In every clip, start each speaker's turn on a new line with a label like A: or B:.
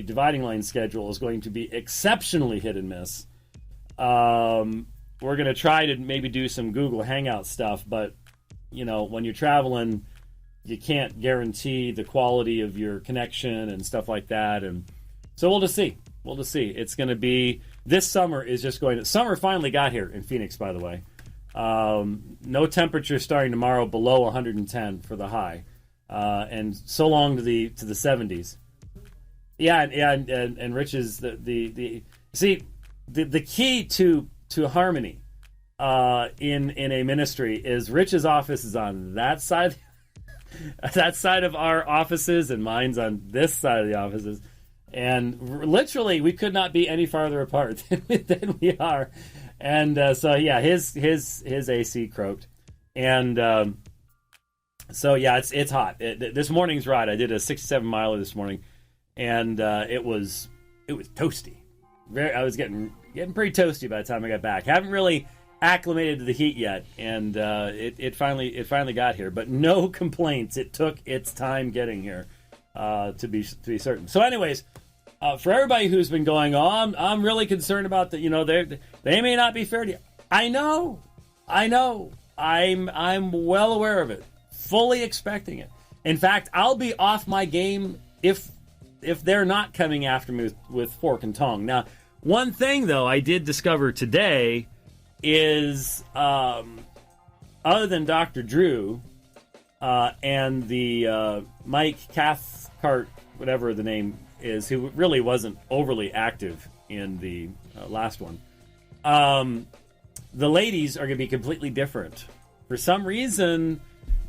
A: dividing line schedule is going to be exceptionally hit and miss. We're going to try to maybe do some Google Hangout stuff, but, when you're traveling, you can't guarantee the quality of your connection and stuff like that. And so we'll just see. It's going to be, this summer is just going to, summer finally got here in Phoenix, by the way. No temperature starting tomorrow below 110 for the high. And so long to the 70s. Yeah, and Rich's the key to harmony in a ministry is Rich's office is on that side of our offices, and mine's on this side of the offices, and literally we could not be any farther apart than we are. And so yeah, his AC croaked, and so yeah, it's hot. This morning's ride, I did a 67 miler this morning, and it was toasty. I was getting pretty toasty by the time I got back. Haven't really acclimated to the heat yet, and it finally got here. But no complaints. It took its time getting here, to be certain. So, anyways, for everybody who's been going, I'm really concerned about that. They may not be fair to you. I know. I'm well aware of it. Fully expecting it. In fact, I'll be off my game if they're not coming after me with fork and tongue. Now, one thing, though, I did discover today is, other than Dr. Drew and the Mike Cathcart, whatever the name is, who really wasn't overly active in the last one, the ladies are going to be completely different. For some reason,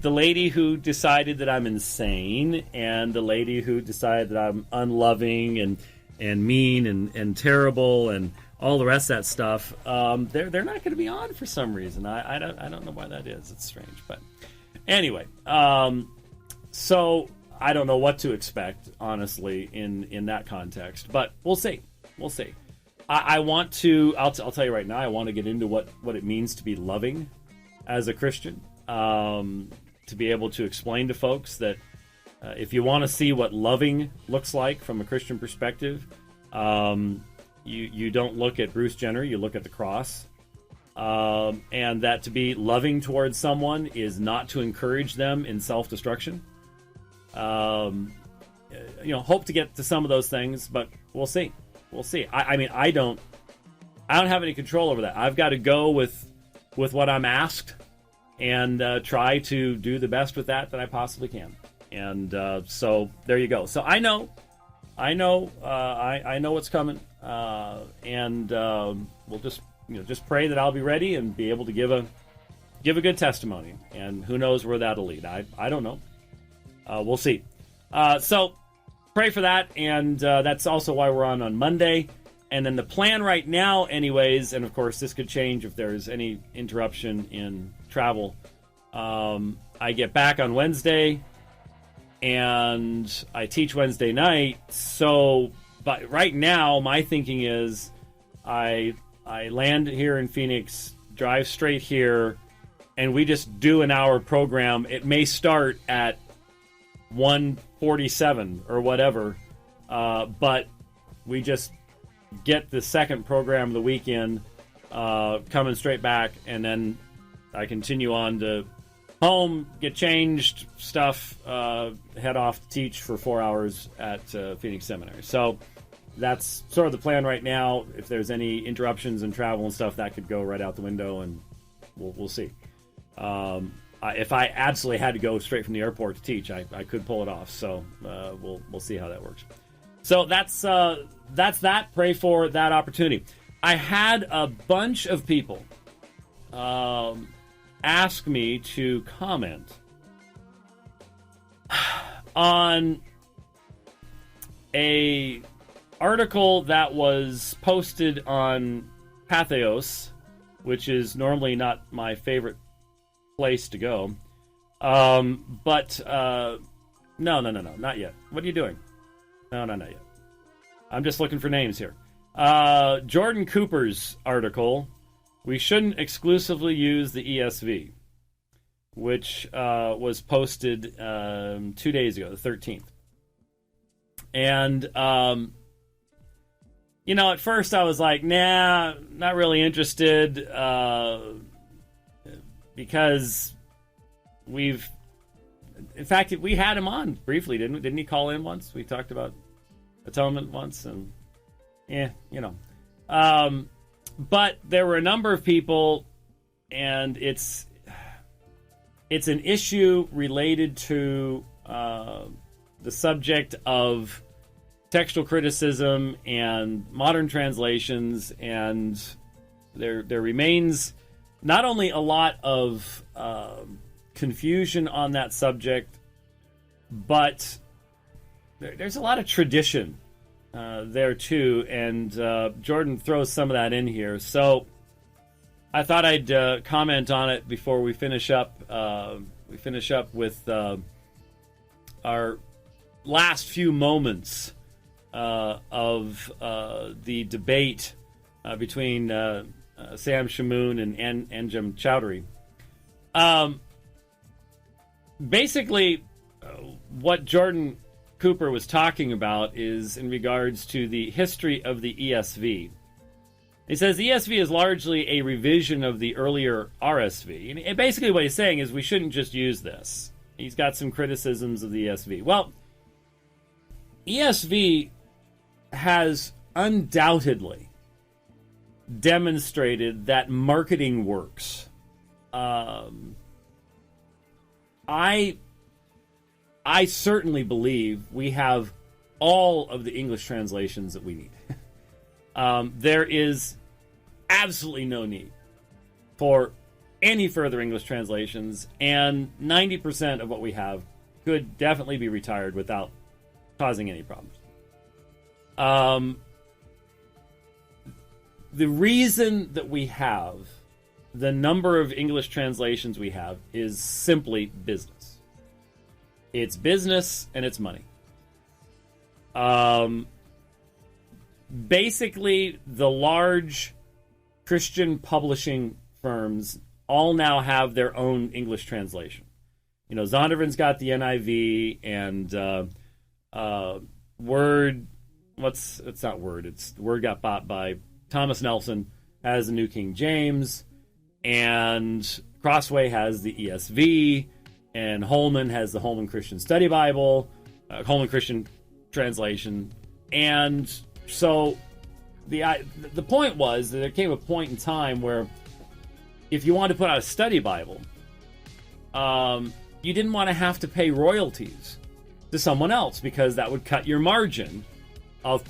A: the lady who decided that I'm insane and the lady who decided that I'm unloving and mean and terrible and all the rest of that stuff, they're not going to be on for some reason. I don't know why that is. It's strange, but anyway, so I don't know what to expect, honestly, in that context, but we'll see. I want to. I'll tell you right now. I want to get into what it means to be loving as a Christian. To be able to explain to folks that if you want to see what loving looks like from a Christian perspective, you don't look at Bruce Jenner, you look at the cross. And that to be loving towards someone is not to encourage them in self-destruction. Hope to get to some of those things, but we'll see. I mean, I don't have any control over that. I've got to go with what I'm asked, and try to do the best with that I possibly can. And so there you go. So I know what's coming, and we'll just pray that I'll be ready and be able to give a good testimony. And who knows where that'll lead? I don't know. We'll see. So pray for that, and that's also why we're on Monday. And then the plan right now, anyways, and of course this could change if there's any interruption in travel. I get back on Wednesday, and I teach Wednesday night. So, but right now, my thinking is I land here in Phoenix, drive straight here, and we just do an hour program. It may start at 1:47 or whatever, but we just get the second program of the weekend coming straight back, and then I continue on to home, get changed, stuff, head off to teach for 4 hours at Phoenix Seminary. So that's sort of the plan right now. If there's any interruptions in travel and stuff, that could go right out the window, and we'll see. If I absolutely had to go straight from the airport to teach, I could pull it off. So we'll see how that works. So that's that. Pray for that opportunity. I had a bunch of people ask me to comment on a article that was posted on Patheos, which is normally not my favorite place to go. But no, not yet. What are you doing? No, not yet. I'm just looking for names here. Jordan Cooper's article, "We Shouldn't Exclusively Use the ESV," which was posted 2 days ago, the 13th. And at first I was like, nah, not really interested, because in fact, we had him on briefly, didn't we? Didn't he call in once? We talked about atonement once, and but there were a number of people, and it's an issue related to the subject of textual criticism and modern translations, and there remains not only a lot of confusion on that subject, but there's a lot of tradition there too, and Jordan throws some of that in here. So I thought I'd comment on it before we finish up. We finish up with our last few moments of the debate between Sam Shamoon and Anjem Chowdhury. Basically, what Jordan Cooper was talking about is in regards to the history of the ESV. He says the ESV is largely a revision of the earlier RSV. And basically what he's saying is we shouldn't just use this. He's got some criticisms of the ESV. Well, ESV has undoubtedly demonstrated that marketing works. I certainly believe we have all of the English translations that we need. There is absolutely no need for any further English translations, and 90% of what we have could definitely be retired without causing any problems. The reason that we have the number of English translations we have is simply business. It's business and it's money. Basically, the large Christian publishing firms all now have their own English translation. Zondervan's got the NIV, and Word, it's not Word, it's Word got bought by Thomas Nelson, has the New King James, and Crossway has the ESV, and Holman has the Holman Christian Study Bible, Holman Christian Translation. And so the point was that there came a point in time where if you wanted to put out a study Bible, you didn't want to have to pay royalties to someone else, because that would cut your margin of